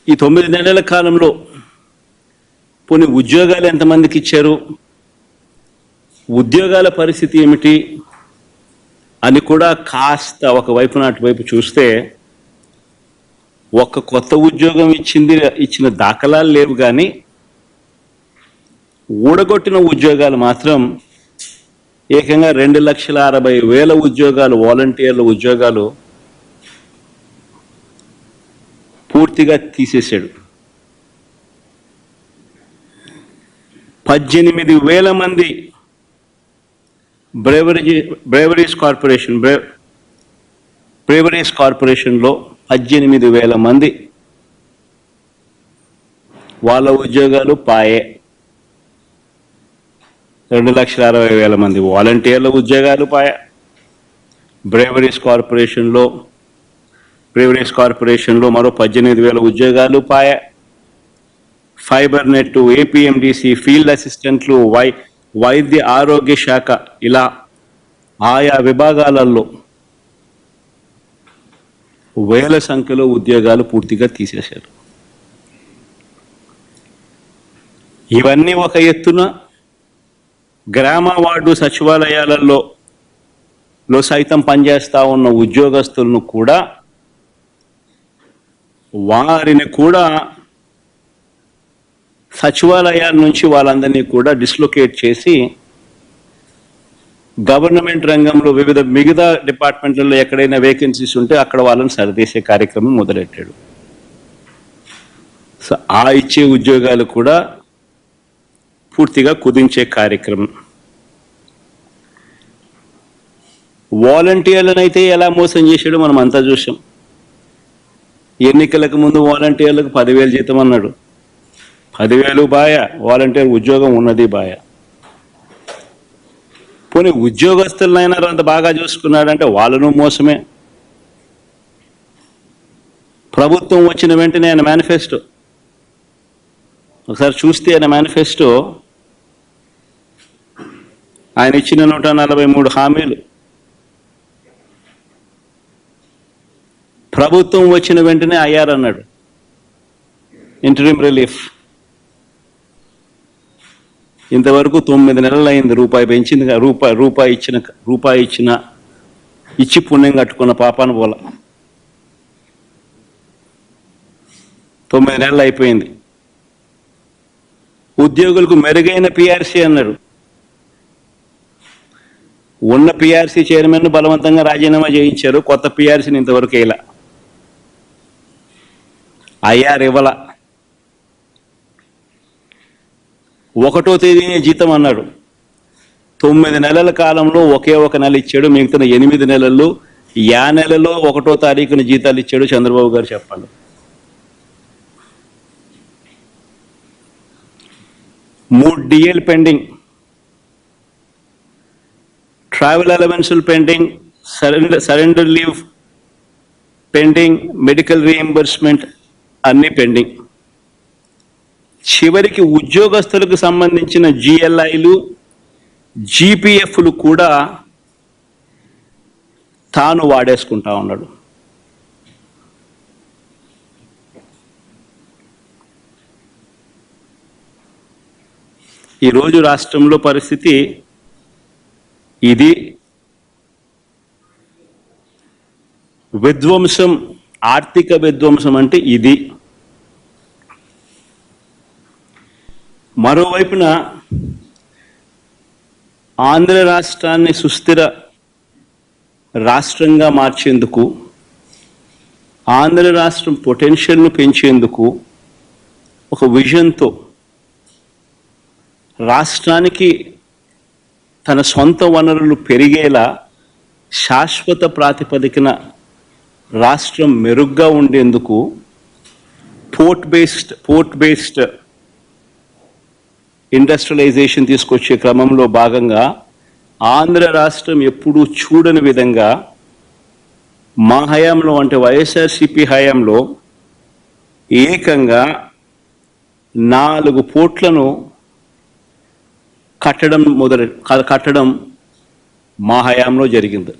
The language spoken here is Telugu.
ఈ 9 నెలల కాలంలో పోనీ ఉద్యోగాలు ఎంతమందికి ఇచ్చారు, ఉద్యోగాల పరిస్థితి ఏమిటి అని కూడా కాస్త ఒకవైపు అటువైపు చూస్తే ఒక్క కొత్త ఉద్యోగం ఇచ్చిన దాఖలాలు లేవు, కానీ ఊడగొట్టిన ఉద్యోగాలు మాత్రం ఏకంగా 2,60,000 ఉద్యోగాలు, వాలంటీర్ల ఉద్యోగాలు పూర్తిగా తీసేశాడు. 18,000 మంది బ్రేవరీస్ కార్పొరేషన్లో 18,000 మంది వాళ్ళ ఉద్యోగాలు పాయే. 2,60,000 మంది వాలంటీర్ల ఉద్యోగాలు పాయ. బ్రేవరీస్ కార్పొరేషన్లో మరో 18,000 ఉద్యోగాలు పాయ. ఫైబర్ నెట్, ఏపీఎండిసి, ఫీల్డ్ అసిస్టెంట్లు, వైద్య ఆరోగ్య శాఖ, ఇలా ఆయా విభాగాలలో వేల సంఖ్యలో ఉద్యోగాలు పూర్తిగా తీసేశారు. ఇవన్నీ ఒక ఎత్తున గ్రామ వార్డు సచివాలయాలలో సైతం పనిచేస్తూ ఉన్న ఉద్యోగస్తులను కూడా, వారిని కూడా సచివాలయాల నుంచి వాళ్ళందరినీ కూడా డిస్లొకేట్ చేసి గవర్నమెంట్ రంగంలో మిగతా డిపార్ట్మెంట్లలో ఎక్కడైనా వేకెన్సీస్ ఉంటే అక్కడ వాళ్ళని సరిదేసే కార్యక్రమం మొదలెట్టాడు. సో ఆ ఇచ్చే ఉద్యోగాలు కూడా పూర్తిగా కుదించే కార్యక్రమం. వాలంటీర్లను ఎలా మోసం చేశాడో మనం అంతా చూసాం. ఎన్నికలకు ముందు వాలంటీర్లకు 10,000 జీతం అన్నాడు. 10,000 బాయ, వాలంటీర్ ఉద్యోగం ఉన్నది బాయ. పోనీ ఉద్యోగస్తులనైనా అంత బాగా చూసుకున్నాడంటే వాళ్ళను మోసమే. ప్రభుత్వం వచ్చిన వెంటనే ఆయన మేనిఫెస్టో ఒకసారి చూస్తే, ఆయన మేనిఫెస్టో ఆయన ఇచ్చిన 143 హామీలు ప్రభుత్వం వచ్చిన వెంటనే అయ్యారన్నాడు. ఇంటరిమ్ రిలీఫ్ ఇంతవరకు 9 నెలలు అయింది. రూపాయి పెంచింది, రూపాయి ఇచ్చి పుణ్యం కట్టుకున్న పాపాన పోల. 9 నెలలు అయిపోయింది. ఉద్యోగులకు మెరుగైన పిఆర్సీ అన్నాడు. ఉన్న పిఆర్సీ చైర్మన్ బలవంతంగా రాజీనామా చేయించారు. కొత్త పిఆర్సీని ఇంతవరకు ఇలా ఐఆర్ ఇవ్వాల. 1వ తేదీనే జీతం అన్నాడు. 9 నెలల కాలంలో ఒకే ఒక నెల ఇచ్చాడు. మిగతా 8 నెలలు నెలలో 1వ తారీఖున జీతాలు ఇచ్చాడు చంద్రబాబు గారు. చెప్పండి. 3 డిఎల్ పెండింగ్, ట్రావెల్ అలవెన్సులు pending, surrender leave pending, medical reimbursement అన్నీ పెండింగ్. చివరికి ఉద్యోగస్తులకు సంబంధించిన జిఎల్ఐలు, జీపీఎఫ్లు కూడా తాను వాడేసుకుంటా ఉన్నాడు. ఈరోజు రాష్ట్రంలో పరిస్థితి ఇది. విధ్వంసం, ఆర్థిక విధ్వంసం అంటే ఇది. మరోవైపున ఆంధ్ర రాష్ట్రాన్ని సుస్థిర రాష్ట్రంగా మార్చేందుకు, ఆంధ్ర రాష్ట్రం పొటెన్షియల్ను పెంచేందుకు ఒక విజన్తో రాష్ట్రానికి తన సొంత వనరులు పెరిగేలా శాశ్వత ప్రాతిపదికన రాష్ట్రం మెరుగ్గా ఉండేందుకు పోర్ట్ బేస్డ్ ఇండస్ట్రియలైజేషన్ తీసుకొచ్చే క్రమంలో భాగంగా ఆంధ్ర రాష్ట్రం ఎప్పుడూ చూడని విధంగా మా హయాంలో, అంటే వైఎస్ఆర్సీపీ హయాంలో ఏకంగా 4 పోర్ట్లను కట్టడం మా హయాంలో జరిగింది.